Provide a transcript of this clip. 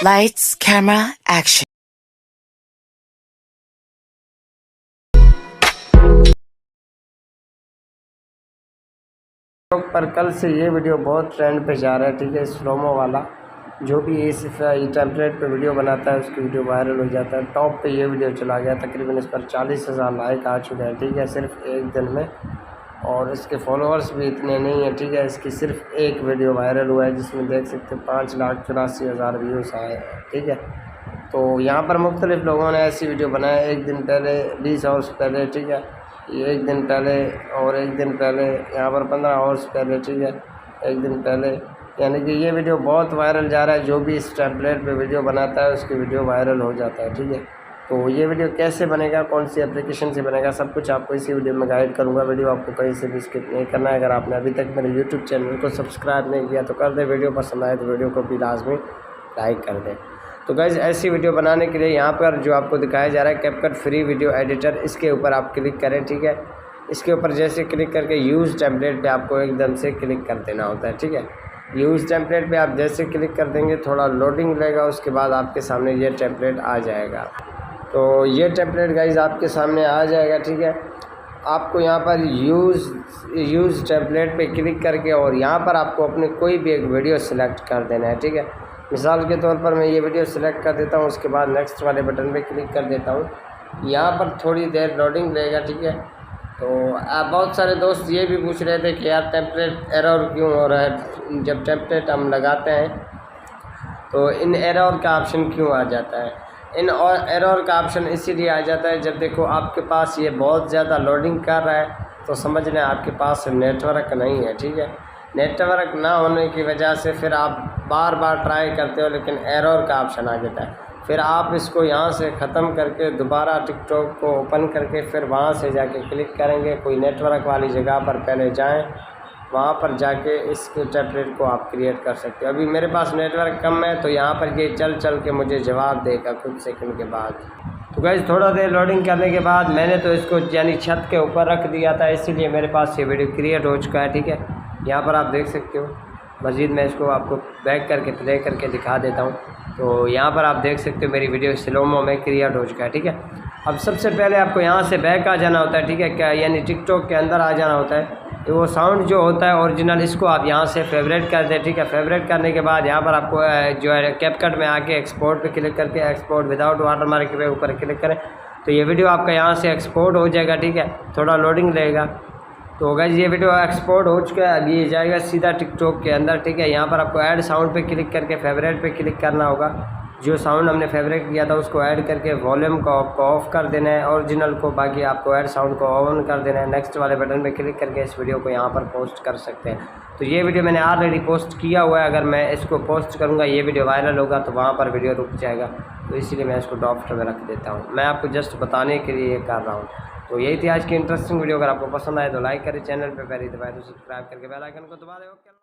Lights, camera, action. पर कल से ये वीडियो बहुत ट्रेंड पे जा रहा है, ठीक है। स्लोमो वाला जो भी इस टेम्पलेट पे वीडियो बनाता है उसकी वीडियो वायरल हो जाता है। टॉप पे ये वीडियो चला गया, तकरीबन इस पर 40,000 लाइक आ चुके हैं, ठीक है, सिर्फ एक दिन में। और इसके फॉलोअर्स भी इतने नहीं हैं, ठीक है। इसकी सिर्फ एक वीडियो वायरल हुआ है जिसमें देख सकते हैं 5,84,000 व्यूज़ आए हैं, ठीक है। तो यहाँ पर मुख्तलिफ़ लोगों ने ऐसी वीडियो बनाए, एक दिन पहले, 20 आवर्स पहले, ठीक है, ये एक दिन पहले और एक दिन पहले, यहाँ पर 15 आवर्स पहले, ठीक है, एक दिन पहले। यानी कि ये वीडियो बहुत वायरल जा रहा है। जो भी इस टेम्पलेट पे वीडियो बनाता है उसकी वीडियो वायरल हो जाता है, ठीक है। तो ये वीडियो कैसे बनेगा, कौन सी एप्लीकेशन से बनेगा, सब कुछ आपको इसी वीडियो में गाइड करूँगा। वीडियो आपको कहीं से भी स्किप नहीं करना है। अगर आपने अभी तक मेरे यूट्यूब चैनल को सब्सक्राइब नहीं किया तो कर दें। वीडियो पसंद आए तो वीडियो को भी लाजमी लाइक कर दें। तो गाइस, ऐसी वीडियो बनाने के लिए यहाँ पर जो आपको दिखाया जा रहा है कैपकट फ्री वीडियो एडिटर, इसके ऊपर आप क्लिक करें, ठीक है। इसके ऊपर जैसे क्लिक करके यूज़ टेम्पलेट पे आपको एकदम से क्लिक कर देना होता है, ठीक है। यूज़ टेम्पलेट पे आप जैसे क्लिक कर देंगे थोड़ा लोडिंग लेगा, उसके बाद आपके सामने ये टेम्पलेट आ जाएगा। तो ये टेम्पलेट गाइस आपके सामने आ जाएगा, ठीक है। आपको यहाँ पर यूज़ टेम्पलेट पे क्लिक करके और यहाँ पर आपको अपने कोई भी एक वीडियो सिलेक्ट कर देना है, ठीक है। मिसाल के तौर पर मैं ये वीडियो सिलेक्ट कर देता हूँ, उसके बाद नेक्स्ट वाले बटन पे क्लिक कर देता हूँ। यहाँ पर थोड़ी देर लोडिंग लेगा, ठीक है। तो बहुत सारे दोस्त ये भी पूछ रहे थे कि यार टेम्पलेट एरर क्यों हो रहा है, जब टेम्पलेट हम लगाते हैं तो इन एरर का ऑप्शन क्यों आ जाता है। इन और एरर का ऑप्शन इसीलिए आ जाता है जब देखो आपके पास ये बहुत ज़्यादा लोडिंग कर रहा है तो समझ लें आपके पास नेटवर्क नहीं है, ठीक है। नेटवर्क ना होने की वजह से फिर आप बार बार ट्राई करते हो लेकिन एरर का ऑप्शन आ जाता है। फिर आप इसको यहाँ से ख़त्म करके दोबारा टिकटॉक को ओपन करके फिर वहाँ से जाके क्लिक करेंगे, कोई नेटवर्क वाली जगह पर पहले जाएं, वहाँ पर जाके इस टेम्पलेट को आप क्रिएट कर सकते हो। अभी मेरे पास नेटवर्क कम है तो यहाँ पर ये चल के मुझे जवाब देगा कुछ सेकंड के बाद। तो गाइस, थोड़ा देर लोडिंग करने के बाद मैंने तो इसको यानी छत के ऊपर रख दिया था, इसीलिए मेरे पास ये वीडियो क्रिएट हो चुका है, ठीक है। यहाँ पर आप देख सकते हो। मज़ीद मैं इसको आपको बैक करके प्ले करके दिखा देता हूँ। तो यहाँ पर आप देख सकते हो मेरी वीडियो स्लोमो में क्रिएट हो चुका है, ठीक है। अब सबसे पहले आपको यहाँ से बैक आ जाना होता है, ठीक है, क्या यानी टिकटॉक के अंदर आ जाना होता है। तो वो साउंड जो होता है ओरिजिनल, इसको आप यहाँ से फेवरेट कर दें, ठीक है। फेवरेट करने के बाद यहाँ पर आपको जो है कैपकट में आके एक्सपोर्ट पे क्लिक करके एक्सपोर्ट विदाउट वाटरमार्क के ऊपर क्लिक करें तो ये वीडियो आपका यहाँ से एक्सपोर्ट हो जाएगा, ठीक है। थोड़ा लोडिंग लेगा। तो गाइस, ये वीडियो एक्सपोर्ट हो चुका है, अभी ये जाएगा सीधा टिकटॉक के अंदर, ठीक है। यहाँ पर आपको ऐड साउंड पे क्लिक करके फेवरेट पे क्लिक करना होगा। जो साउंड हमने फेवरेट किया था उसको ऐड करके वॉल्यूम को आपको ऑफ़ कर देना है ओरिजिनल को, बाकी आपको ऐड साउंड को ऑन कर देना है। नेक्स्ट वाले बटन पे क्लिक करके इस वीडियो को यहाँ पर पोस्ट कर सकते हैं। तो ये वीडियो मैंने ऑलरेडी पोस्ट किया हुआ है, अगर मैं इसको पोस्ट करूँगा ये वीडियो वायरल होगा तो वहाँ पर वीडियो रुक जाएगा, तो इसीलिए मैं इसको ड्राफ्ट में रख देता हूँ। मैं आपको जस्ट बताने के लिए ये कर रहा हूँ। तो यही थी आज की इंटरेस्टिंग वीडियो। अगर आपको पसंद आए तो लाइक करें, चैनल पे पहले दबाए तो सब्सक्राइब करके बेल आइकन को दबा दें। ओके।